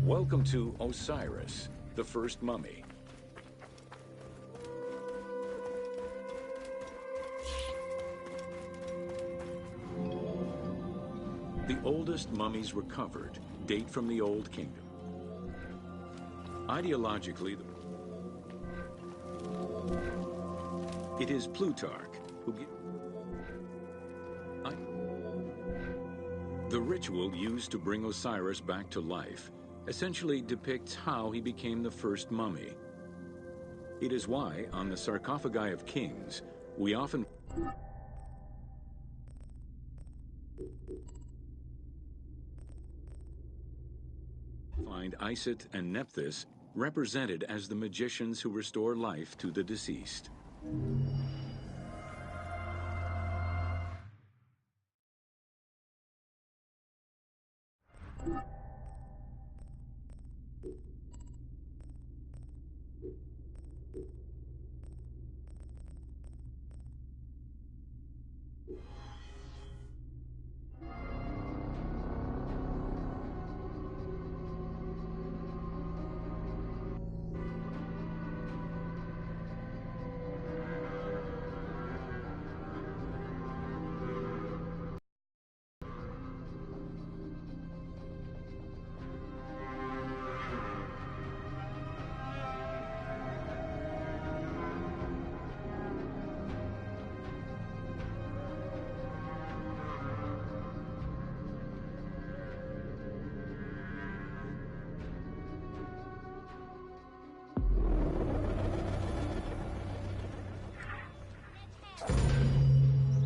Welcome to Osiris, the first mummy. The oldest mummies recovered date from the Old Kingdom. Ideologically, it is Plutarch who the ritual used to bring Osiris back to life essentially depicts how he became the first mummy. It is why, on the sarcophagi of kings, we often find Isis and Nephthys represented as the magicians who restore life to the deceased.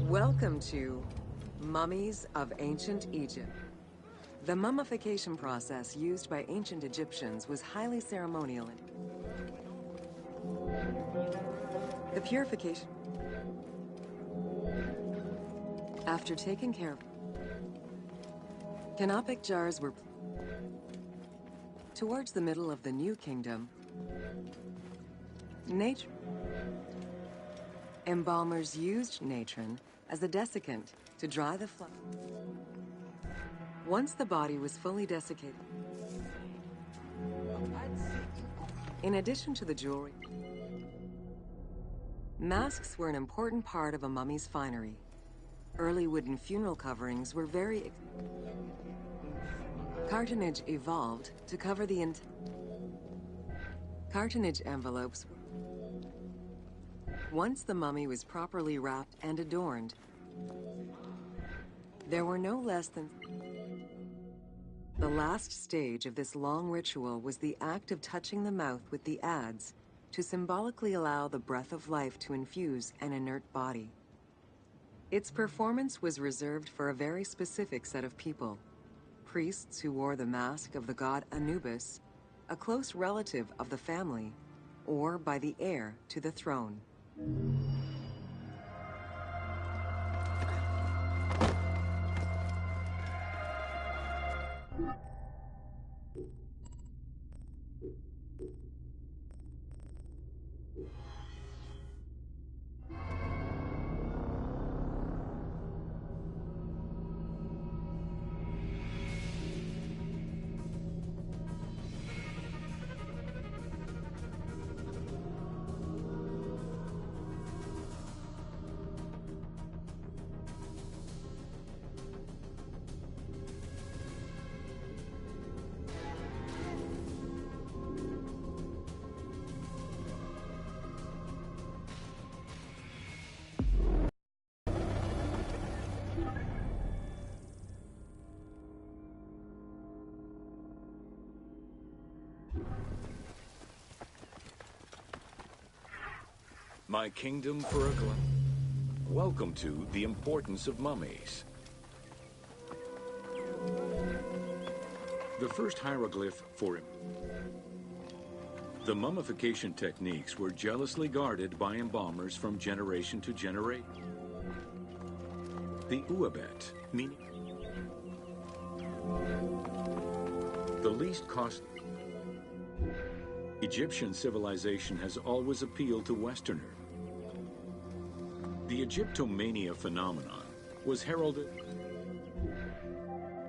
Welcome to Mummies of Ancient Egypt. The mummification process used by ancient Egyptians was highly ceremonial. The purification. After taking care of, canopic jars were towards the middle of the New Kingdom. Embalmers used natron as a desiccant to dry the flesh. Once the body was fully desiccated, in addition to the jewelry, masks were an important part of a mummy's finery. Early wooden funeral coverings were very cartonnage evolved to cover the cartonnage envelopes. Once the mummy was properly wrapped and adorned, there were no less than... The last stage of this long ritual was the act of touching the mouth with the adze to symbolically allow the breath of life to infuse an inert body. Its performance was reserved for a very specific set of people: priests who wore the mask of the god Anubis, a close relative of the family, or by the heir to the throne. My kingdom for a glance. Welcome to The Importance of Mummies. The first hieroglyph for the mummification techniques were jealously guarded by embalmers from generation to generation. The uabet, meaning the least cost. Egyptian civilization has always appealed to Westerners. The Egyptomania phenomenon was heralded.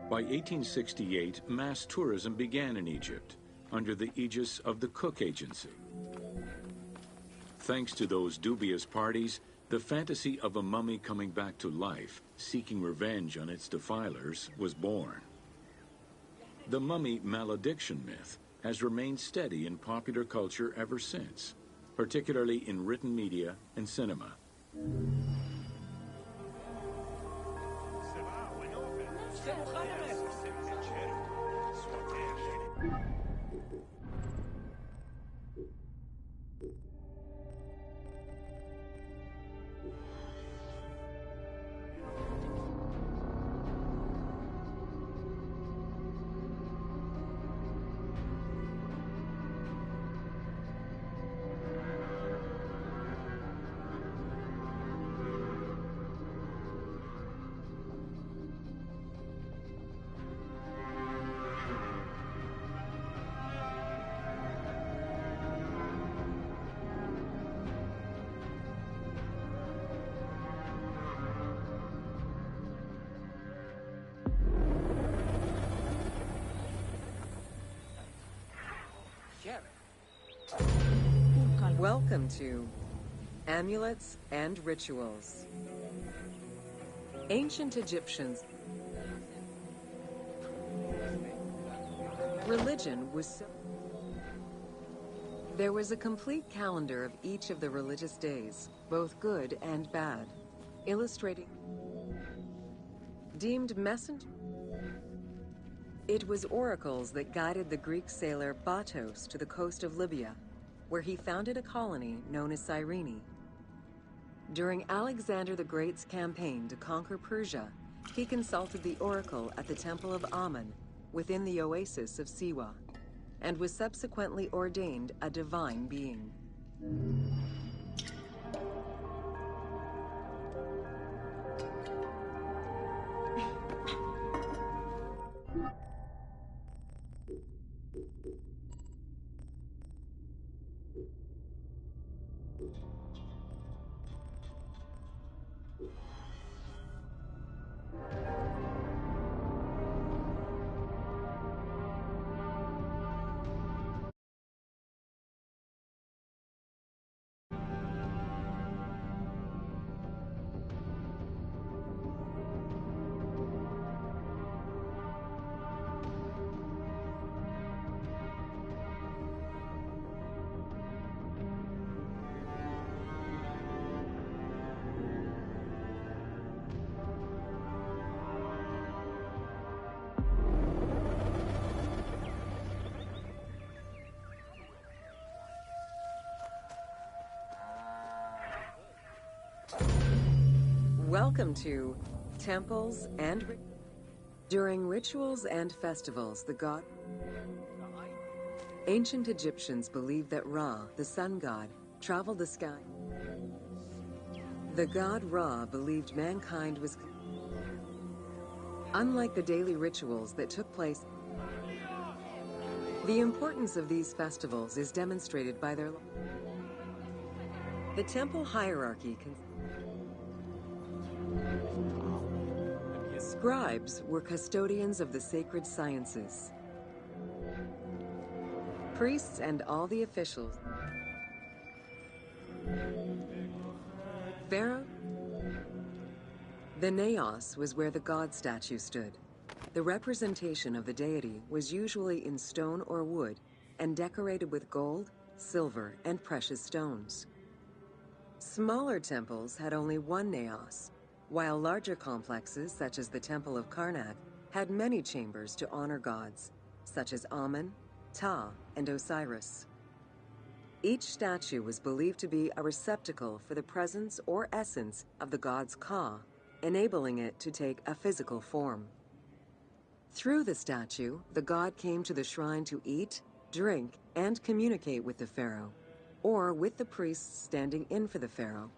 By 1868, mass tourism began in Egypt under the aegis of the Cook Agency. Thanks to those dubious parties, the fantasy of a mummy coming back to life, seeking revenge on its defilers, was born. The mummy malediction myth has remained steady in popular culture ever since, particularly in written media and cinema. Welcome to Amulets and Rituals. Ancient Egyptians. Religion was so... There was a complete calendar of each of the religious days, both good and bad, illustrating... Deemed messenger... It was oracles that guided the Greek sailor Batos to the coast of Libya, where he founded a colony known as Cyrene. During Alexander the Great's campaign to conquer Persia, he consulted the oracle at the Temple of Amun within the oasis of Siwa, and was subsequently ordained a divine being. Welcome to Temples and... During rituals and festivals, the god... Ancient Egyptians believed that Ra, the sun god, traveled the sky. The god Ra believed mankind was... Unlike the daily rituals that took place, the importance of these festivals is demonstrated by their... The temple hierarchy... Scribes were custodians of the sacred sciences. Priests and all the officials. Pharaoh. The naos was where the god statue stood. The representation of the deity was usually in stone or wood and decorated with gold, silver, and precious stones. Smaller temples had only one naos, while larger complexes, such as the Temple of Karnak, had many chambers to honor gods, such as Amun, Ptah, and Osiris. Each statue was believed to be a receptacle for the presence or essence of the god's Ka, enabling it to take a physical form. Through the statue, the god came to the shrine to eat, drink, and communicate with the pharaoh, or with the priests standing in for the pharaoh.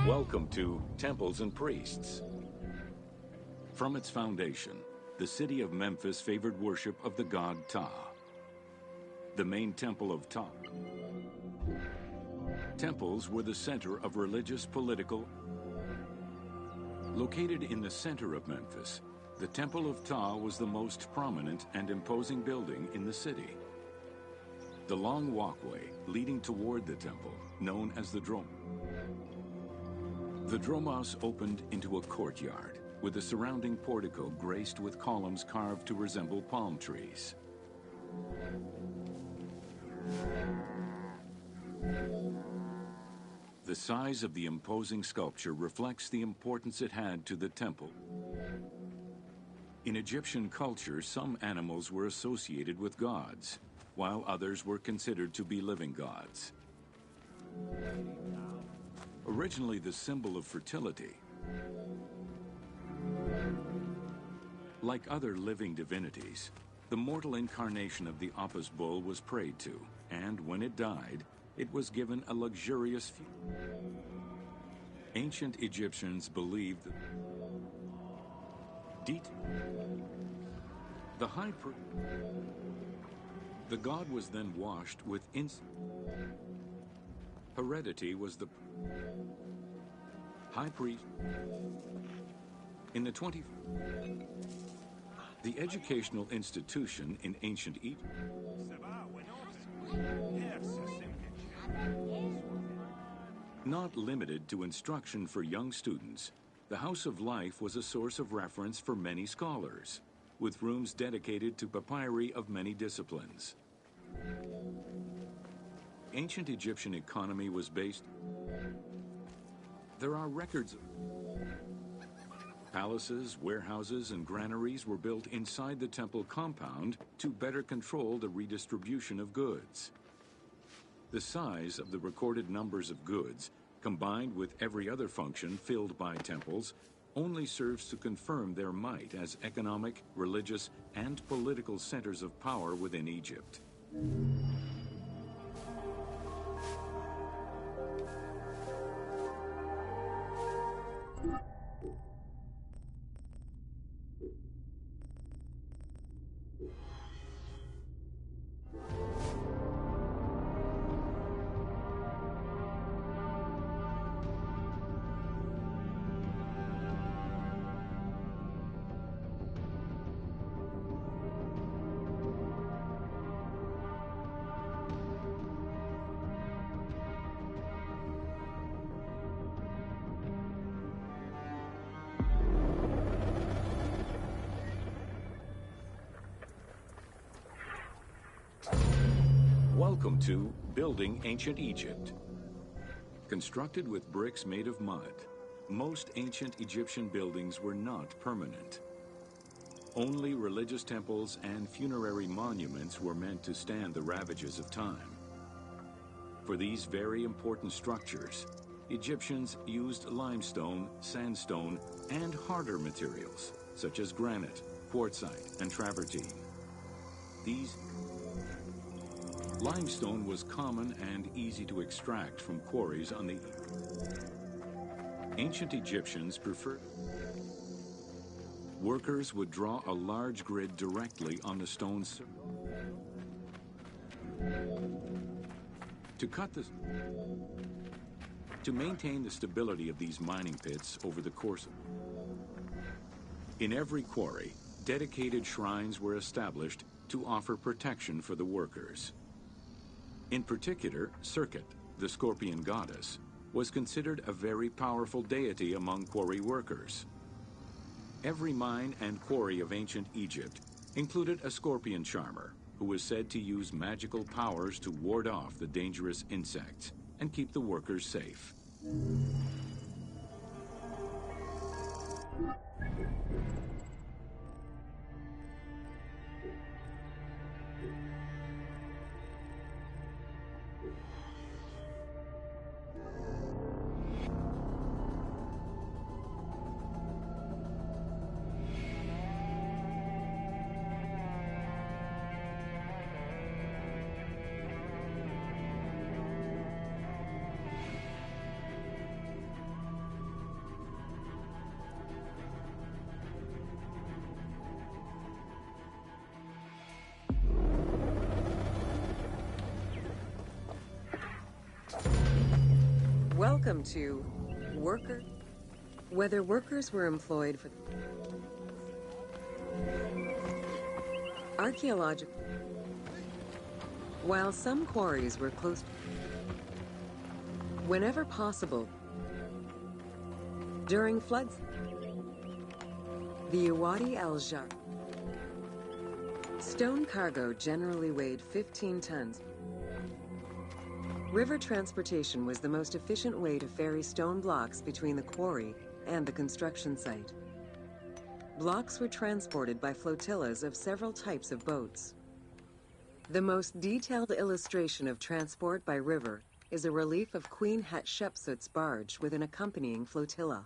Welcome to Temples and Priests. From its foundation, the city of Memphis favored worship of the god Ptah. The main temple of Ptah. Temples were the center of religious, political. Located in the center of Memphis, the Temple of Ptah was the most prominent and imposing building in the city. The long walkway leading toward the temple, known as the Dromos. The Dromos opened into a courtyard, with the surrounding portico graced with columns carved to resemble palm trees. The size of the imposing sculpture reflects the importance it had to the temple. In Egyptian culture, some animals were associated with gods, while others were considered to be living gods. Originally the symbol of fertility, like other living divinities, the mortal incarnation of the Apis bull was prayed to, and when it died, it was given a luxurious funeral. Ancient Egyptians believed that the god was then washed with incense. Heredity was the high priest. In the the educational institution in ancient Egypt. Not limited to instruction for young students, the House of Life was a source of reference for many scholars, with rooms dedicated to papyri of many disciplines. Ancient Egyptian economy was based. There are records of palaces, warehouses, and granaries were built inside the temple compound to better control the redistribution of goods. The size of the recorded numbers of goods, combined with every other function filled by temples, only serves to confirm their might as economic, religious, and political centers of power within Egypt. Welcome to Building Ancient Egypt. Constructed with bricks made of mud, most ancient Egyptian buildings were not permanent. Only religious temples and funerary monuments were meant to stand the ravages of time. For these very important structures, Egyptians used limestone, sandstone, and harder materials, such as granite, quartzite, and travertine. Limestone was common and easy to extract from quarries on the ancient Egyptians preferred. Workers would draw a large grid directly on the stones to maintain the stability of these mining pits over the course of. In every quarry, dedicated shrines were established to offer protection for the workers. In particular, Serket, the scorpion goddess, was considered a very powerful deity among quarry workers. Every mine and quarry of ancient Egypt included a scorpion charmer, who was said to use magical powers to ward off the dangerous insects and keep the workers safe. Welcome to Worker. Whether workers were employed for archaeological, while some quarries were close, whenever possible, during floods, the Wadi al-Jar stone cargo generally weighed 15 tons. River transportation was the most efficient way to ferry stone blocks between the quarry and the construction site. Blocks were transported by flotillas of several types of boats. The most detailed illustration of transport by river is a relief of Queen Hatshepsut's barge with an accompanying flotilla.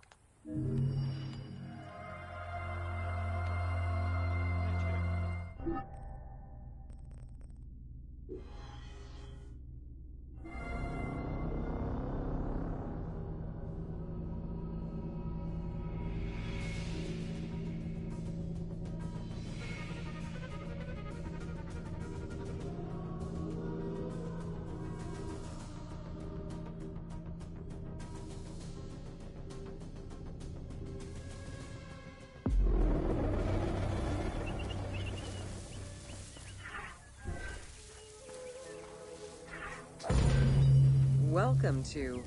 Welcome to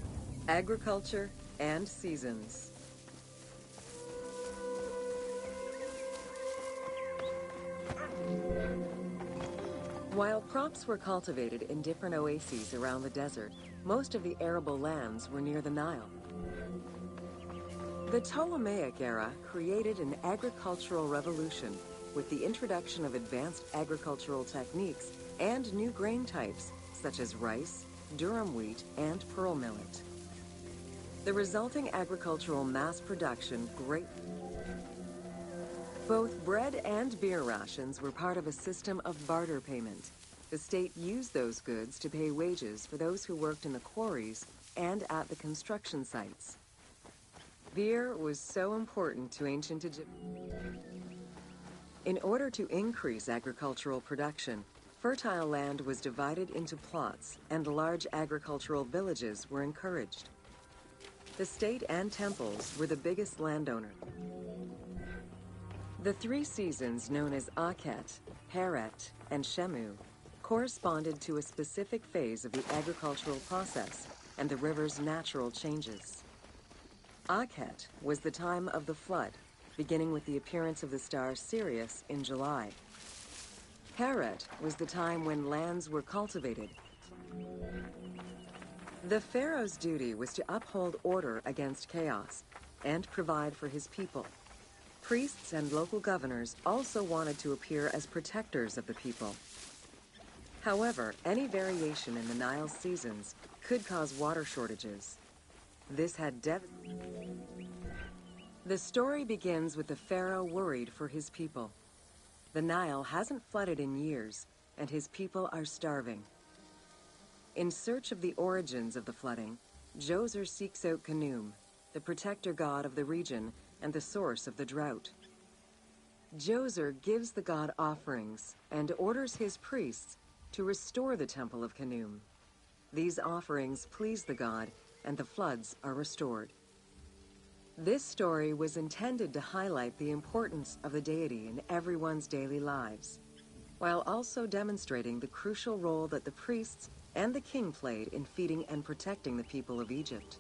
Agriculture and Seasons. While crops were cultivated in different oases around the desert, most of the arable lands were near the Nile. The Ptolemaic era created an agricultural revolution with the introduction of advanced agricultural techniques and new grain types such as rice, durum wheat, and pearl millet. The resulting agricultural mass production both bread and beer rations were part of a system of barter payment. The state used those goods to pay wages for those who worked in the quarries and at the construction sites. Beer was so important to ancient Egypt. In order to increase agricultural production, fertile land was divided into plots, and large agricultural villages were encouraged. The state and temples were the biggest landowner. The three seasons known as Akhet, Heret, and Shemu corresponded to a specific phase of the agricultural process and the river's natural changes. Akhet was the time of the flood, beginning with the appearance of the star Sirius in July. Heret was the time when lands were cultivated, The pharaoh's duty was to uphold order against chaos and provide for his people. Priests and local governors also wanted to appear as protectors of the people. However, any variation in the Nile's seasons could cause water shortages. This had The story begins with the pharaoh worried for his people. The Nile hasn't flooded in years, and his people are starving. In search of the origins of the flooding, Djoser seeks out Khnum, the protector god of the region and the source of the drought. Djoser gives the god offerings and orders his priests to restore the temple of Khnum. These offerings please the god, and the floods are restored. This story was intended to highlight the importance of the deity in everyone's daily lives, while also demonstrating the crucial role that the priests and the king played in feeding and protecting the people of Egypt.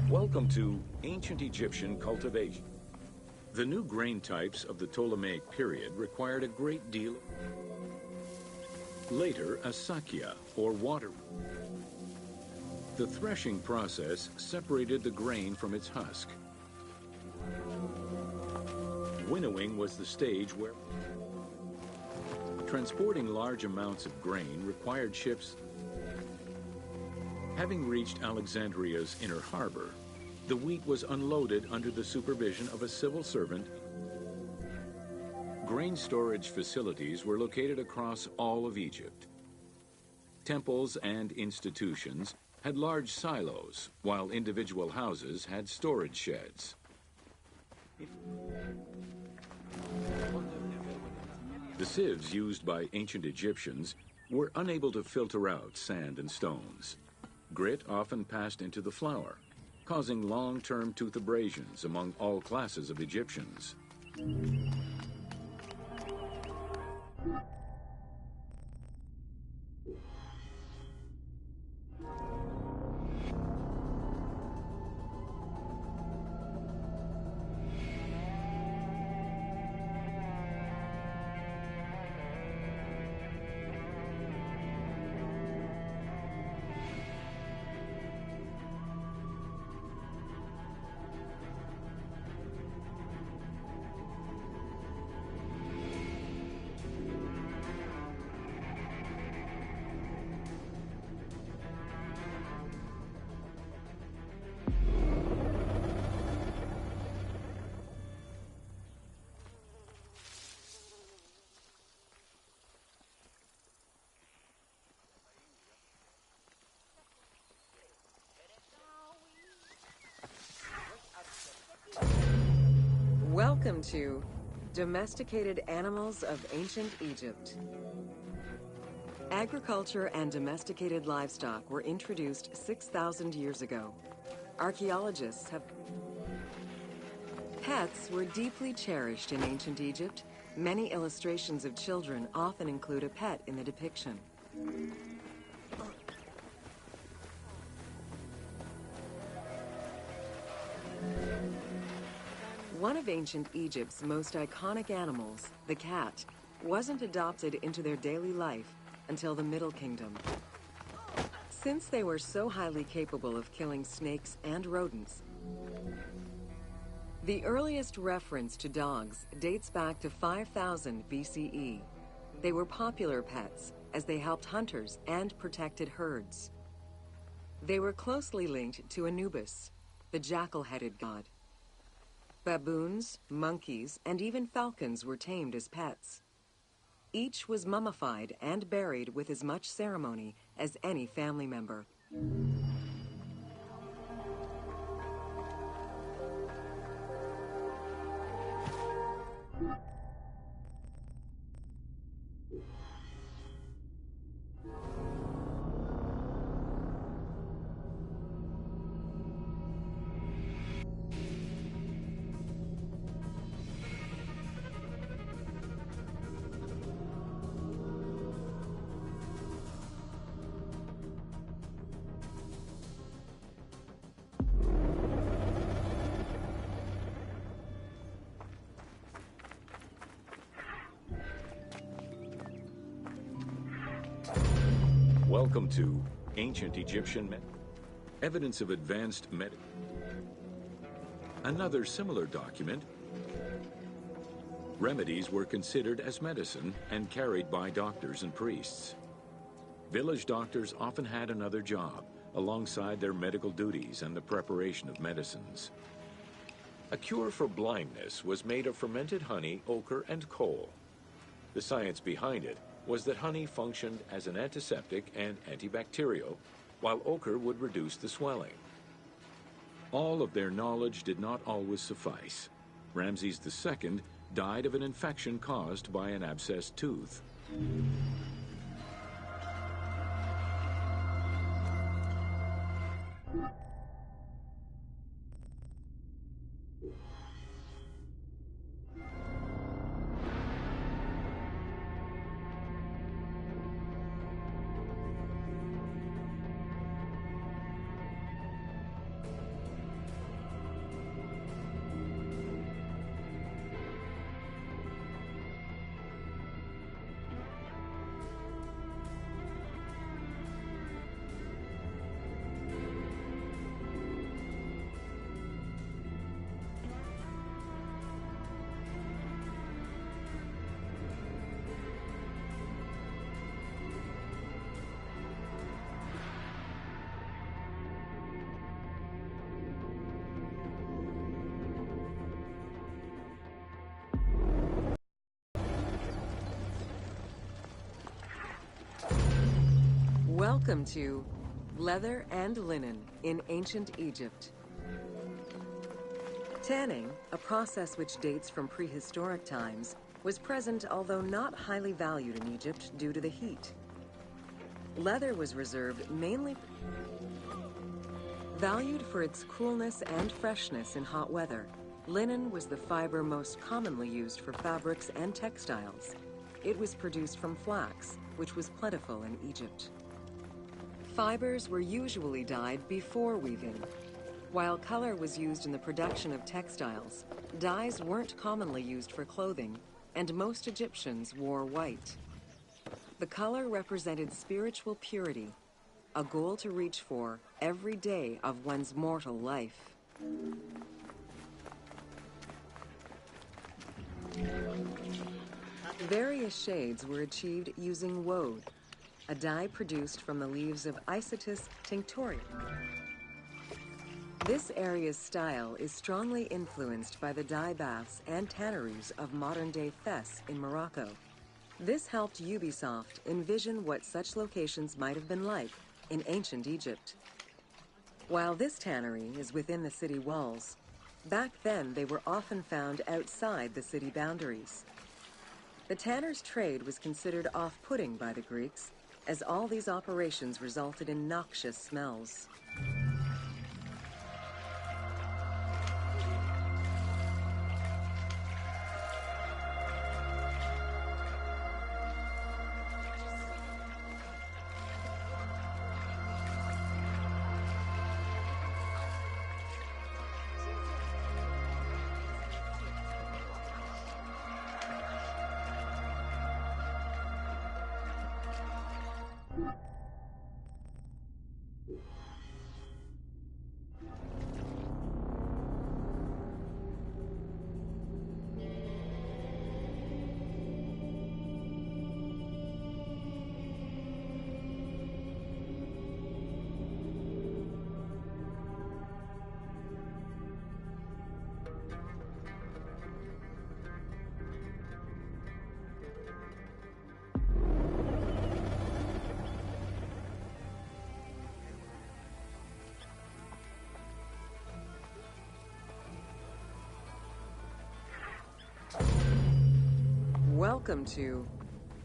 Welcome to Ancient Egyptian Cultivation. The new grain types of the Ptolemaic period required a great deal. Later, a sakya, or water. The threshing process separated the grain from its husk. Winnowing was the stage where transporting large amounts of grain required ships. Having reached Alexandria's inner harbor, the wheat was unloaded under the supervision of a civil servant. Grain storage facilities were located across all of Egypt. Temples and institutions had large silos, while individual houses had storage sheds. The sieves used by ancient Egyptians were unable to filter out sand and stones. Grit often passed into the flour, causing long-term tooth abrasions among all classes of Egyptians. Welcome to Domesticated Animals of Ancient Egypt. Agriculture and domesticated livestock were introduced 6,000 years ago. Archaeologists have... Pets were deeply cherished in ancient Egypt. Many illustrations of children often include a pet in the depiction. One of ancient Egypt's most iconic animals, the cat, wasn't adopted into their daily life until the Middle Kingdom. Since they were so highly capable of killing snakes and rodents, the earliest reference to dogs dates back to 5000 BCE. They were popular pets as they helped hunters and protected herds. They were closely linked to Anubis, the jackal-headed god. Baboons, monkeys, and even falcons were tamed as pets. Each was mummified and buried with as much ceremony as any family member. Welcome to Ancient Egyptian Evidence of Advanced Another similar document. Remedies were considered as medicine and carried by doctors and priests. Village doctors often had another job alongside their medical duties and the preparation of medicines. A cure for blindness was made of fermented honey, ochre, and coal. The science behind it was that honey functioned as an antiseptic and antibacterial, while ochre would reduce the swelling. All of their knowledge did not always suffice. Ramses II died of an infection caused by an abscessed tooth. Welcome to Leather and Linen in Ancient Egypt. Tanning, a process which dates from prehistoric times, was present although not highly valued in Egypt due to the heat. Leather was reserved mainly valued for its coolness and freshness in hot weather. Linen was the fiber most commonly used for fabrics and textiles. It was produced from flax, which was plentiful in Egypt. Fibers were usually dyed before weaving. While color was used in the production of textiles, dyes weren't commonly used for clothing, and most Egyptians wore white. The color represented spiritual purity, a goal to reach for every day of one's mortal life. Various shades were achieved using woad, a dye produced from the leaves of Isotis tinctorium. This area's style is strongly influenced by the dye baths and tanneries of modern-day Fes in Morocco. This helped Ubisoft envision what such locations might have been like in ancient Egypt. While this tannery is within the city walls, back then they were often found outside the city boundaries. The tanner's trade was considered off-putting by the Greeks, as all these operations resulted in noxious smells. Welcome to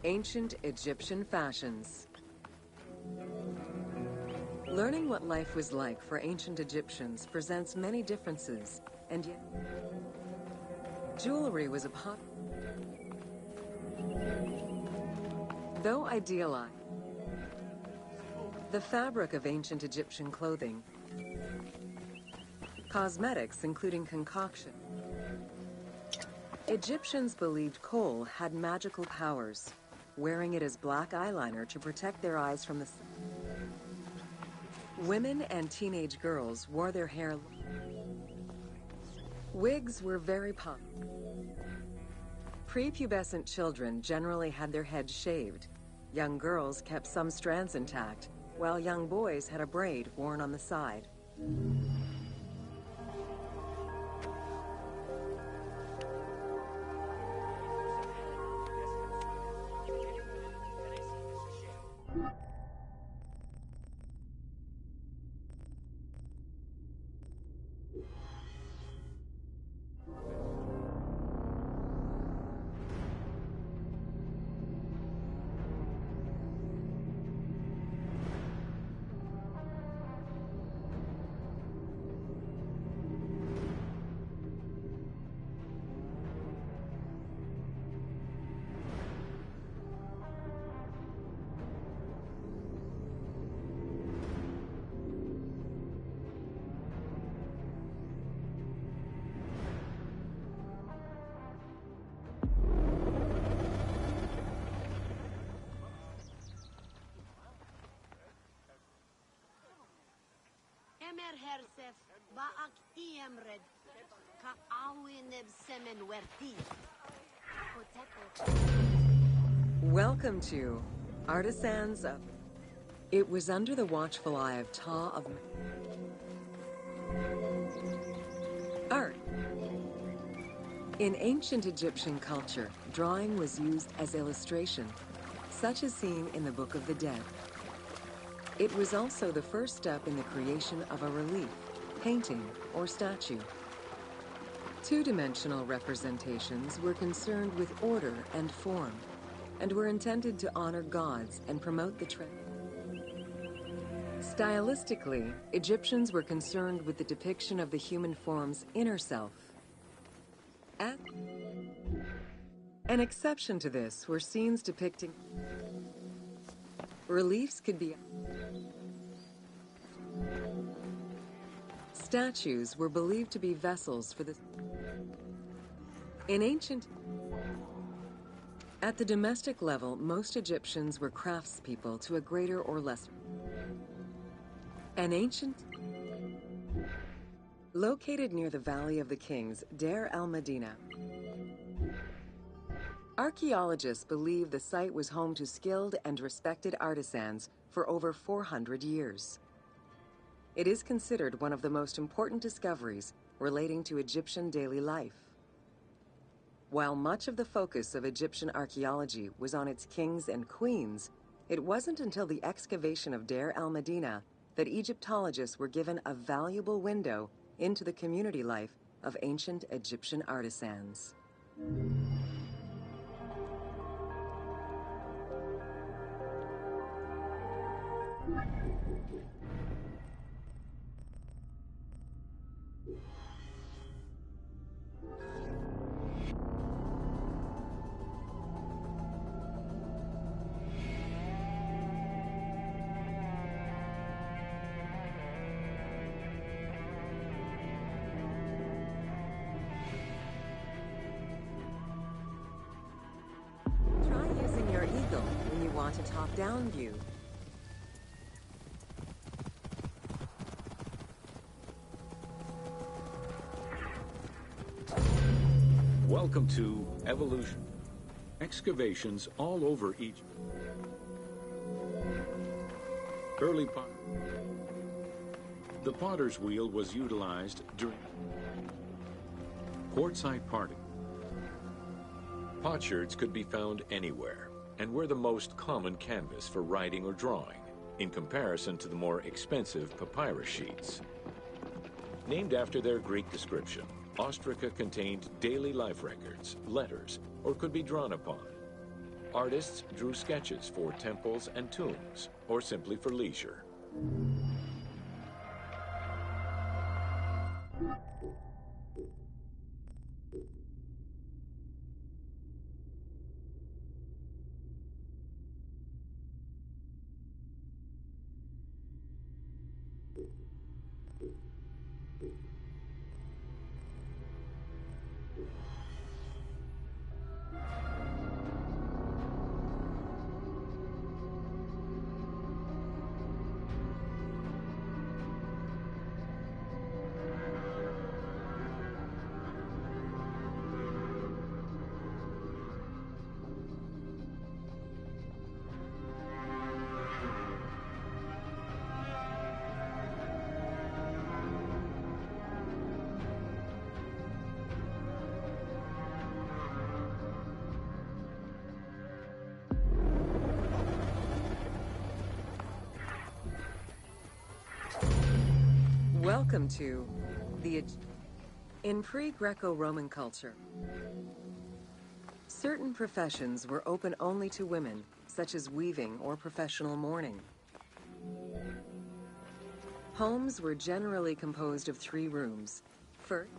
Ancient Egyptian Fashions. Learning what life was like for ancient Egyptians presents many differences, and yet jewelry was a pot. Though idealized, the fabric of ancient Egyptian clothing, cosmetics including concoction. Egyptians believed kohl had magical powers, wearing it as black eyeliner to protect their eyes from the sun. Women and teenage girls wore their hair. Wigs were very popular. Prepubescent children generally had their heads shaved. Young girls kept some strands intact, while young boys had a braid worn on the side. Emer hersef baak iemred ka awineb semen werti. Welcome to Artisans of... It was under the watchful eye of Ta of Art. In ancient Egyptian culture, drawing was used as illustration, such as seen in the Book of the Dead. It was also the first step in the creation of a relief, painting, or statue. Two-dimensional representations were concerned with order and form, and were intended to honor gods and promote the trend. Stylistically, Egyptians were concerned with the depiction of the human form's inner self. An exception to this were scenes depicting reliefs could be... Statues were believed to be vessels for the... In ancient... At the domestic level, most Egyptians were craftspeople to a greater or lesser... An ancient... Located near the Valley of the Kings, Deir el-Medina. Archaeologists believe the site was home to skilled and respected artisans for over 400 years. It is considered one of the most important discoveries relating to Egyptian daily life. While much of the focus of Egyptian archaeology was on its kings and queens, it wasn't until the excavation of Deir el-Medina that Egyptologists were given a valuable window into the community life of ancient Egyptian artisans. A top-down view. Welcome to Evolution. Excavations all over Egypt. Early pot. The potter's wheel was utilized during quartzite parting. Potsherds could be found anywhere and were the most common canvas for writing or drawing, in comparison to the more expensive papyrus sheets. Named after their Greek description, ostraca contained daily life records, letters, or could be drawn upon. Artists drew sketches for temples and tombs, or simply for leisure. Welcome to in pre-Greco-Roman culture, certain professions were open only to women, such as weaving or professional mourning. Homes were generally composed of 3 rooms. First,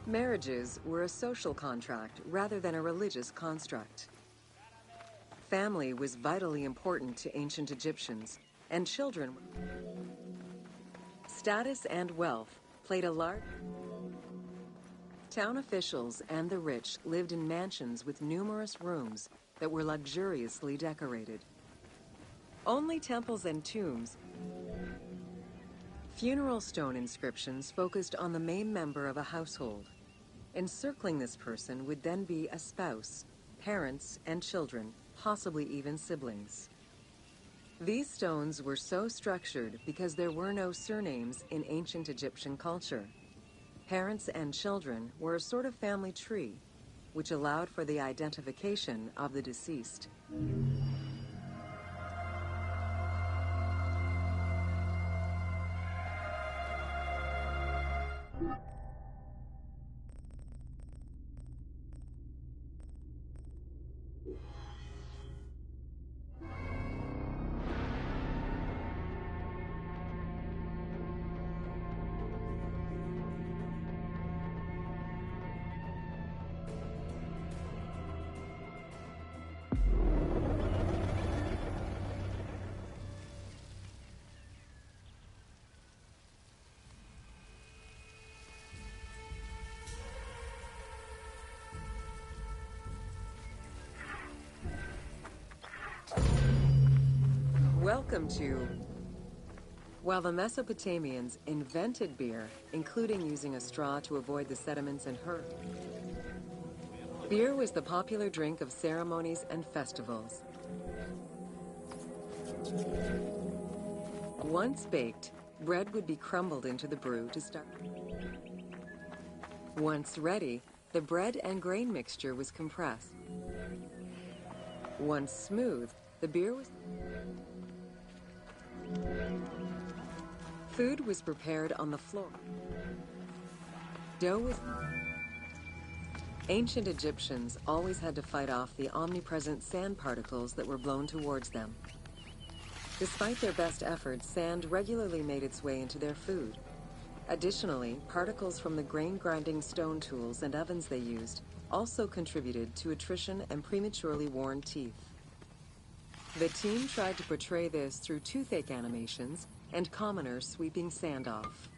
marriages were a social contract rather than a religious construct. Family was vitally important to ancient Egyptians, and children. Status and wealth played a large. Town officials and the rich lived in mansions with numerous rooms that were luxuriously decorated. Only temples and tombs. Funeral stone inscriptions focused on the main member of a household. Encircling this person would then be a spouse, parents, and children, possibly even siblings. These stones were so structured because there were no surnames in ancient Egyptian culture. Parents and children were a sort of family tree, which allowed for the identification of the deceased. Welcome to... While the Mesopotamians invented beer, including using a straw to avoid the sediments and hurt, beer was the popular drink of ceremonies and festivals. Once baked, bread would be crumbled into the brew to start. Once ready, the bread and grain mixture was compressed. Once smooth, the beer was... Food was prepared on the floor. Dough was... Ancient Egyptians always had to fight off the omnipresent sand particles that were blown towards them. Despite their best efforts, sand regularly made its way into their food. Additionally, particles from the grain-grinding stone tools and ovens they used also contributed to attrition and prematurely worn teeth. The team tried to portray this through toothache animations and commoners sweeping sand off.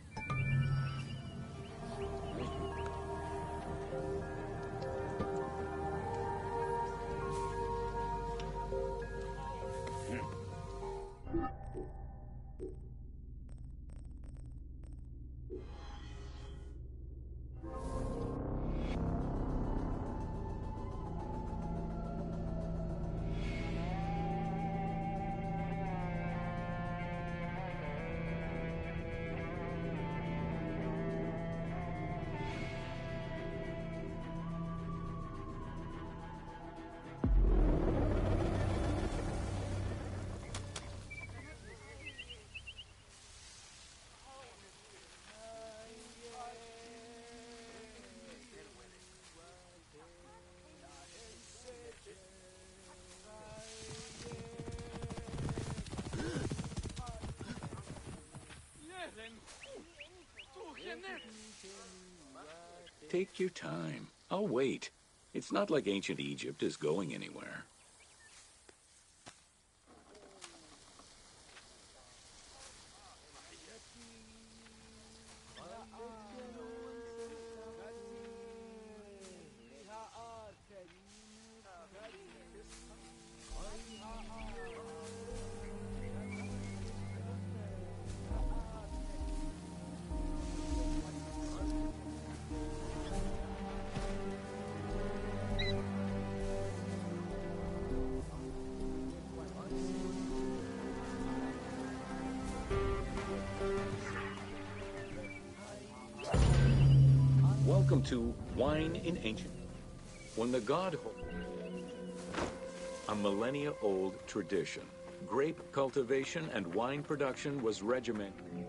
Take your time. I'll wait. It's not like ancient Egypt is going anywhere. Welcome to Wine in Ancient. When the god... A millennia-old tradition. Grape cultivation and wine production was regimented.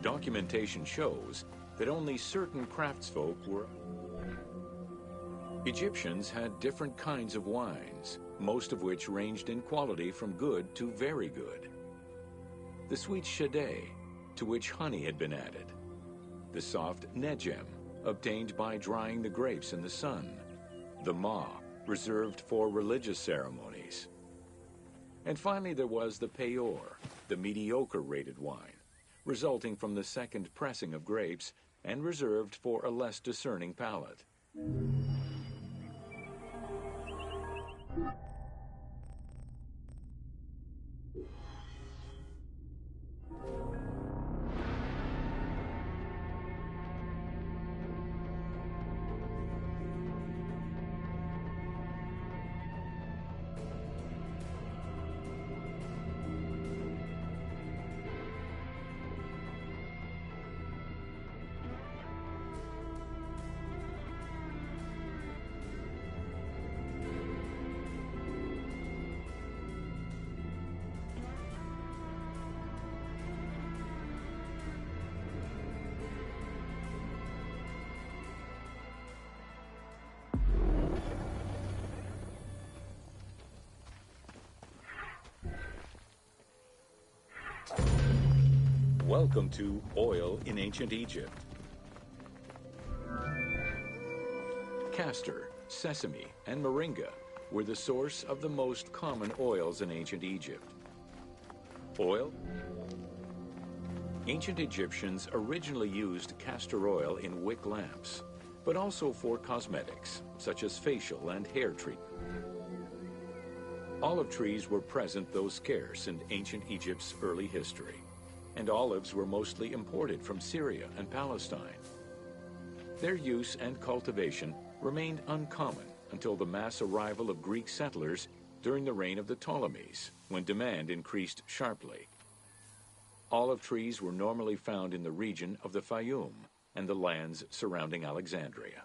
Documentation shows that only certain craftsfolk were... Egyptians had different kinds of wines, most of which ranged in quality from good to very good. The sweet shadé, to which honey had been added. The soft negem, obtained by drying the grapes in the sun. The ma, reserved for religious ceremonies. And finally there was the peor, the mediocre-rated wine, resulting from the second pressing of grapes and reserved for a less discerning palate. Welcome to Oil in Ancient Egypt. Castor, sesame, and moringa were the source of the most common oils in ancient Egypt. Oil? Ancient Egyptians originally used castor oil in wick lamps, but also for cosmetics, such as facial and hair treatment. Olive trees were present, though scarce, in ancient Egypt's early history, and olives were mostly imported from Syria and Palestine. Their use and cultivation remained uncommon until the mass arrival of Greek settlers during the reign of the Ptolemies, when demand increased sharply. Olive trees were normally found in the region of the Fayum and the lands surrounding Alexandria.